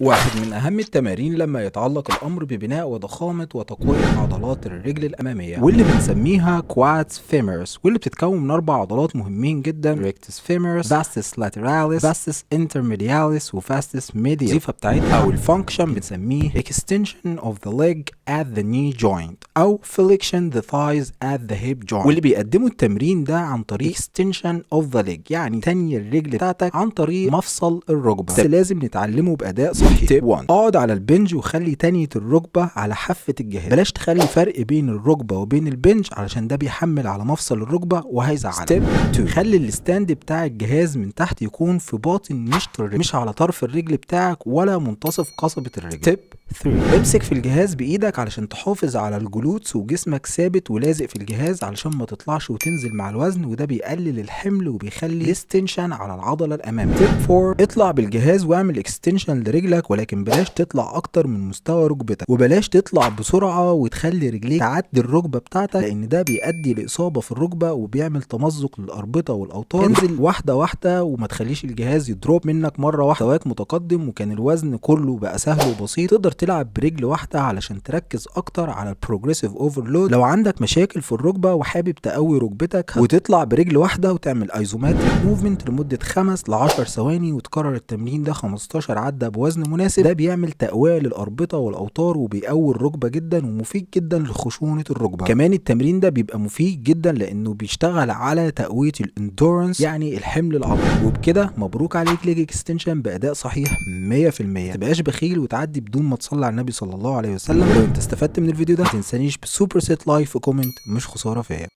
واحد من أهم التمارين لما يتعلق الأمر ببناء وضخامة وتقوية عضلات الرجل الأمامية واللي بنسميها quads femoris، واللي بتتكون من 4 عضلات مهمين جدا: rectus femoris، vastus lateralis، vastus intermedialis، و vastus medialis. الوظيفة بتاعتها أو الفانكشن بنسميه extension of the leg at the knee joint أو flexion the thighs at the hip joint. واللي بيقدموا التمرين ده عن طريق extension of the leg، يعني تاني الرجل بتاعتك عن طريق مفصل الركبة. بس لازم نتعلمه بأداء صحيح. تيب 1: اقعد على البنج وخلي تانية الركبة على حافة الجهاز. بلاش تخلي فرق بين الركبة وبين البنج علشان ده بيحمل على مفصل الركبة وهيزعلك. ستيب 2: خلي الستاند بتاع الجهاز من تحت يكون في باطن مشط الرجل، مش على طرف الرجل بتاعك ولا منتصف قصبة الرجل. ستيب 3: امسك في الجهاز بايدك علشان تحافظ على الجلوتس وجسمك ثابت ولازق في الجهاز علشان ما تطلعش وتنزل مع الوزن، وده بيقلل الحمل وبيخلي ديستنشن على العضلة الأمامية. ستيب 4: اطلع بالجهاز واعمل اكستنشن لرجلك، ولكن بلاش تطلع اكتر من مستوى ركبتك، وبلاش تطلع بسرعة وتخلي رجليك تعدي الركبة بتاعتك لان ده بيؤدي لإصابة في الركبة وبيعمل تمزق للأربطة والأوتار. انزل واحدة واحدة وما تخليش الجهاز يضرب منك مرة واحدة. مستواك متقدم وكان الوزن كله بقى سهل وبسيط، تقدر تلعب برجل واحدة علشان تركز اكتر على البروجريسيف اوفرلود. لو عندك مشاكل في الركبة وحابب تقوي ركبتك وتطلع برجل واحدة وتعمل ايزوماتريك موفمنت لمدة 5 ل 10 ثواني وتكرر التمرين ده 15 عدة بوزن مناسب، ده بيعمل تقوية للأربطة والأوتار وبيقوي الركبة جدا ومفيد جدا لخشونة الركبة. كمان التمرين ده بيبقى مفيد جدا لأنه بيشتغل على تقوية الاندورنس، يعني الحمل العضلي. وبكده مبروك عليك ليج اكستنشن بأداء صحيح 100%. متبقاش بخيل وتعدي بدون ما تصلي على النبي صلى الله عليه وسلم. ولو انت استفدت من الفيديو ده متنسانيش بالسوبر سيت لايك في كومنت، مش خسارة فيا.